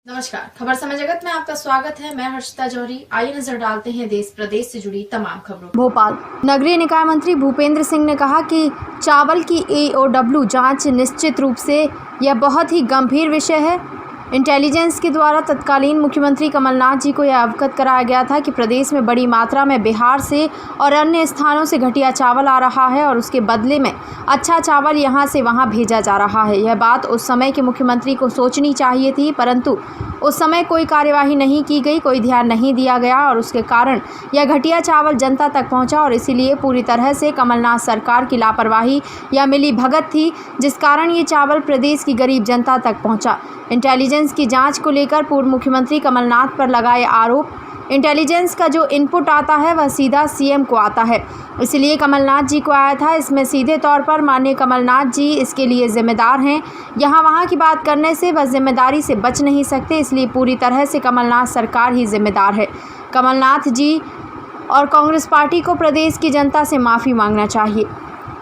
नमस्कार, खबर समय जगत में आपका स्वागत है। मैं हर्षिता जौहरी। आइए नजर डालते हैं देश प्रदेश से जुड़ी तमाम खबरों। भोपाल नगरीय निकाय मंत्री भूपेंद्र सिंह ने कहा कि चावल की EOW जांच निश्चित रूप से यह बहुत ही गंभीर विषय है। इंटेलिजेंस के द्वारा तत्कालीन मुख्यमंत्री कमलनाथ जी को यह अवगत कराया गया था कि प्रदेश में बड़ी मात्रा में बिहार से और अन्य स्थानों से घटिया चावल आ रहा है और उसके बदले में अच्छा चावल यहां से वहां भेजा जा रहा है। यह बात उस समय के मुख्यमंत्री को सोचनी चाहिए थी, परंतु उस समय कोई कार्यवाही नहीं की गई, कोई ध्यान नहीं दिया गया और उसके कारण यह घटिया चावल जनता तक पहुंचा और इसीलिए पूरी तरह से कमलनाथ सरकार की लापरवाही या मिली भगत थी, जिस कारण ये चावल प्रदेश की गरीब जनता तक पहुंचा। इंटेलिजेंस की जांच को लेकर पूर्व मुख्यमंत्री कमलनाथ पर लगाए आरोप। इंटेलिजेंस का जो इनपुट आता है वह सीधा CM को आता है, इसलिए कमलनाथ जी को आया था। इसमें सीधे तौर पर माननीय कमलनाथ जी इसके लिए जिम्मेदार हैं। यहाँ वहाँ की बात करने से वह जिम्मेदारी से बच नहीं सकते, इसलिए पूरी तरह से कमलनाथ सरकार ही जिम्मेदार है। कमलनाथ जी और कांग्रेस पार्टी को प्रदेश की जनता से माफ़ी मांगना चाहिए।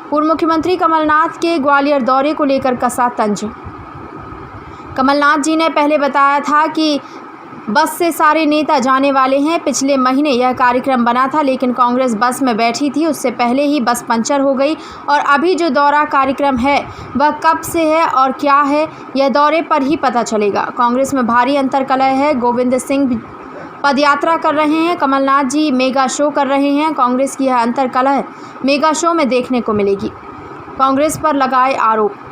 पूर्व मुख्यमंत्री कमलनाथ के ग्वालियर दौरे को लेकर कसा तंज। कमलनाथ जी ने पहले बताया था कि बस से सारे नेता जाने वाले हैं। पिछले महीने यह कार्यक्रम बना था, लेकिन कांग्रेस बस में बैठी थी, उससे पहले ही बस पंचर हो गई और अभी जो दौरा कार्यक्रम है वह कब से है और क्या है, यह दौरे पर ही पता चलेगा। कांग्रेस में भारी अंतर्कलह है। गोविंद सिंह पदयात्रा कर रहे हैं, कमलनाथ जी मेगा शो कर रहे हैं। कांग्रेस की यह अंतर्कलह मेगा शो में देखने को मिलेगी। कांग्रेस पर लगाए आरोप।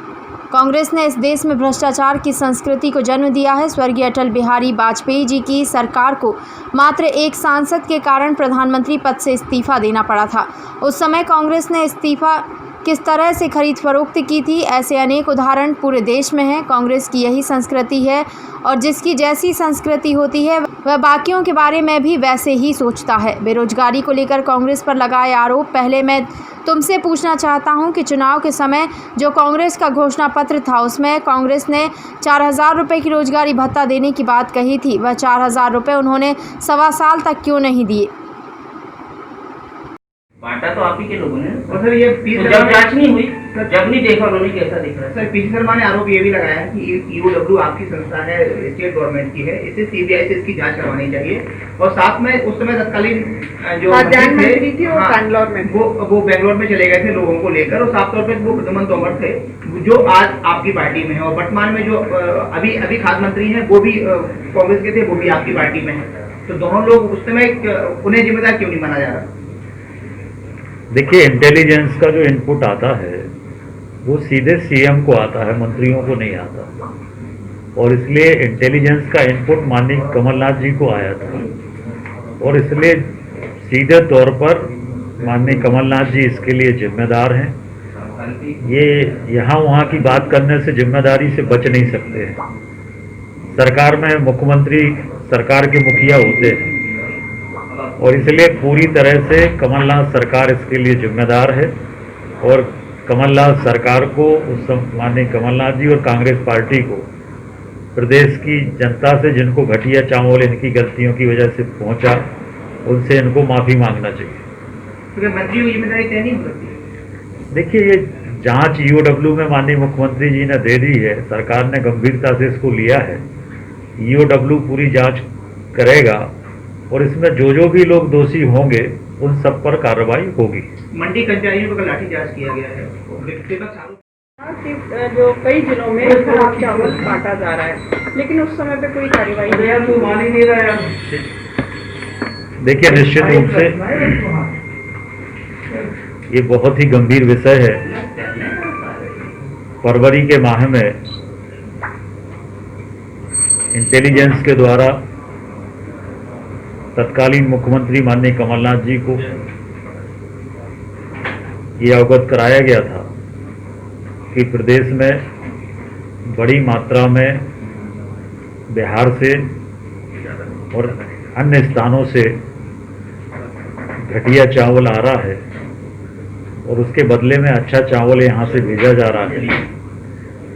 कांग्रेस ने इस देश में भ्रष्टाचार की संस्कृति को जन्म दिया है। स्वर्गीय अटल बिहारी वाजपेयी जी की सरकार को मात्र एक सांसद के कारण प्रधानमंत्री पद से इस्तीफा देना पड़ा था। उस समय कांग्रेस ने इस्तीफा किस तरह से खरीद फरोख्त की थी, ऐसे अनेक उदाहरण पूरे देश में हैं। कांग्रेस की यही संस्कृति है और जिसकी जैसी संस्कृति होती है वह बाकियों के बारे में भी वैसे ही सोचता है। बेरोजगारी को लेकर कांग्रेस पर लगाए आरोप। पहले मैं तुमसे पूछना चाहता हूं कि चुनाव के समय जो कांग्रेस का घोषणा पत्र था उसमें कांग्रेस ने 4,000 रुपये की रोजगारी भत्ता देने की बात कही थी, वह 4,000 रुपये उन्होंने 1.25 साल तक क्यों नहीं दिए? बांटा तो आप ही के लोगों ने। और सर ये तो जब जांच नहीं हुई, जब नहीं देखा उन्होंने कैसा दिख रहा है। सर पीसी शर्मा ने आरोप ये भी लगाया है कि EOW आपकी संस्था है, स्टेट गवर्नमेंट की है, इसे CBI से इसकी जांच करवानी चाहिए। और साथ में उस समय तत्कालीन जो मंत्री थी वो बैंगलोर में, वो बैंगलोर में चले गए थे लोगों को लेकर और साफ तौर पर वो प्रद्युमन तोमर थे जो आज आपकी पार्टी में है और वर्तमान में जो अभी खाद्य मंत्री है वो भी कांग्रेस के थे, वो भी आपकी पार्टी में है। तो दोनों लोग उस समय उन्हें जिम्मेदार क्यों नहीं माना जा रहा? देखिए, इंटेलिजेंस का जो इनपुट आता है वो सीधे CM को आता है, मंत्रियों को नहीं आता। और इसलिए इंटेलिजेंस का इनपुट माननीय कमलनाथ जी को आया था और इसलिए सीधे तौर पर माननीय कमलनाथ जी इसके लिए जिम्मेदार हैं। ये यहाँ वहाँ की बात करने से जिम्मेदारी से बच नहीं सकते हैं। सरकार में मुख्यमंत्री सरकार के मुखिया होते हैं और इसलिए पूरी तरह से कमलनाथ सरकार इसके लिए जिम्मेदार है। और कमलनाथ सरकार को माननीय कमलनाथ जी और कांग्रेस पार्टी को प्रदेश की जनता से जिनको घटिया चावल इनकी गलतियों की वजह से पहुंचा, उनसे इनको माफ़ी मांगना चाहिए। तो मंत्री को जिम्मेदारी तय नहीं हो सकती? देखिए, ये जांच EOW में माननीय मुख्यमंत्री जी ने दे दी है, सरकार ने गंभीरता से इसको लिया है। EOW पूरी जांच करेगा और इसमें जो भी लोग दोषी होंगे उन सब पर कार्रवाई होगी। मंडी कर्मचारियों पर लाठीचार्ज किया गया है। जो कई जिलों में खराब चावल बांटा जा रहा है, लेकिन उस समय पे कोई कार्रवाई नहीं रहा। देखिए, निश्चित रूप से ये बहुत ही गंभीर विषय है। फरवरी के माह में इंटेलिजेंस के द्वारा तत्कालीन मुख्यमंत्री माननीय कमलनाथ जी को ये अवगत कराया गया था कि प्रदेश में बड़ी मात्रा में बिहार से और अन्य स्थानों से घटिया चावल आ रहा है और उसके बदले में अच्छा चावल यहाँ से भेजा जा रहा है।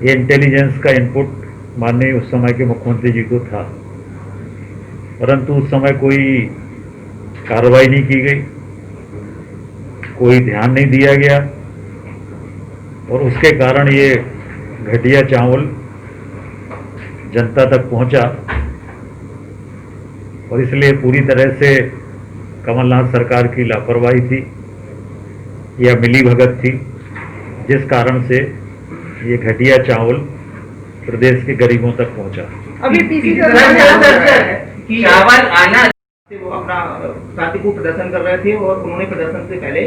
ये इंटेलिजेंस का इनपुट माननीय उस समय के मुख्यमंत्री जी को था, परंतु उस समय कोई कार्रवाई नहीं की गई, कोई ध्यान नहीं दिया गया और उसके कारण ये घटिया चावल जनता तक पहुंचा और इसलिए पूरी तरह से कमलनाथ सरकार की लापरवाही थी या मिलीभगत थी, जिस कारण से ये घटिया चावल प्रदेश के गरीबों तक पहुंचा। अभी पीसी कि चावल आना वो अपना शांतिपूर्ण प्रदर्शन कर रहे थे और उन्होंने प्रदर्शन से पहले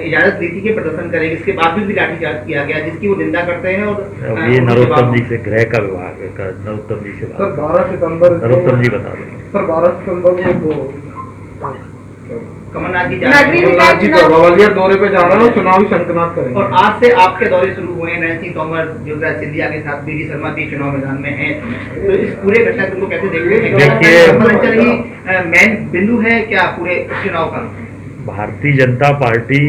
इजाजत दी थी कि प्रदर्शन करेंगे, इसके बाद भी लाठीचार्ज किया गया, जिसकी वो निंदा करते हैं। और अब ये नरोत्तम जी से, गृह का विभाग है, नरोत्तम जी से सर 12 सितंबर नरोत्तम जी बता दें। सर 12 सितंबर को कमलनाथ जी नगरीय निकाय जी तो ग्वालियर दौरे पे जा रहे हैं और चुनावी शंखनाद करेंगे। और आज से आपके दौरे शुरू हुए हैं, नरेंद्र सिंह तोमर, युवराज सिंधिया के साथ बीडी शर्मा भी चुनाव मैदान में हैं, तो इस पूरे घटनाक्रम को कैसे देखते हैं? देखिए, कमलनाथ ही मेन बिंदु है क्या पूरे चुनाव का? भारतीय जनता पार्टी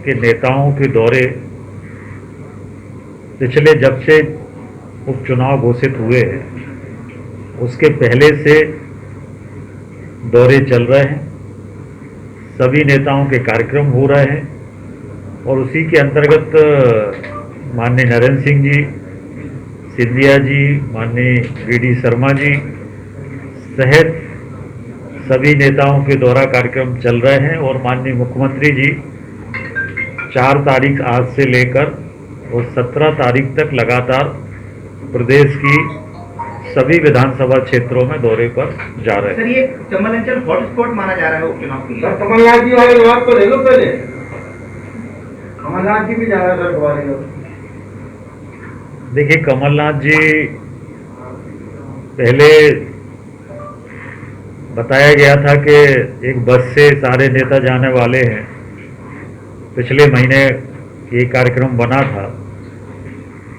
के नेताओं के दौरे पिछले जब से उपचुनाव घोषित हुए हैं उसके पहले से दौरे चल रहे हैं, सभी नेताओं के कार्यक्रम हो रहे हैं और उसी के अंतर्गत माननीय नरेंद्र सिंह जी, सिंधिया जी, माननीय बीडी शर्मा जी सहित सभी नेताओं के दौरा कार्यक्रम चल रहे हैं और माननीय मुख्यमंत्री जी 4 तारीख आज से लेकर और 17 तारीख तक लगातार प्रदेश की सभी विधानसभा क्षेत्रों में दौरे पर जा रहे हैं। सर, ये चंबल अंचल हॉटस्पॉट माना जा रहा है उपचुनाव के लिए। कमलनाथ जी वाले बात तो ले लो पहले, कमलनाथ जी भी जा रहे हैं सर ग्वालियर। देखिए, कमलनाथ जी पहले बताया गया था कि एक बस से सारे नेता जाने वाले हैं, पिछले महीने ये कार्यक्रम बना था,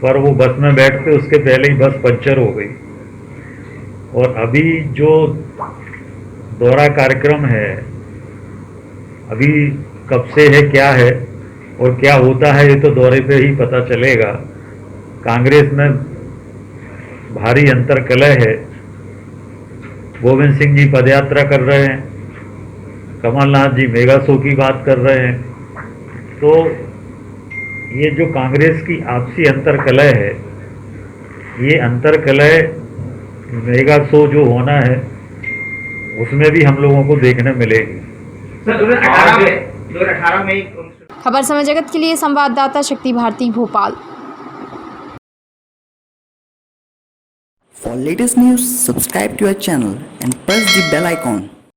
पर वो बस में बैठते उसके पहले ही बस पंचर हो गई। और अभी जो दौरा कार्यक्रम है, अभी कब से है, क्या है और क्या होता है, ये तो दौरे पे ही पता चलेगा। कांग्रेस में भारी अंतर्कलह है, गोविंद सिंह जी पदयात्रा कर रहे हैं, कमलनाथ जी मेगा शो की बात कर रहे हैं, तो ये जो कांग्रेस की आपसी अंतर्कलह है, ये अंतर्कलह मेगा शो जो होना है उसमें भी हम लोगों को देखने मिलेगी। सर 2018 में खबर समय जगत के लिए संवाददाता शक्ति Bharti, Bhopal. For latest news, subscribe to our channel and press the bell icon.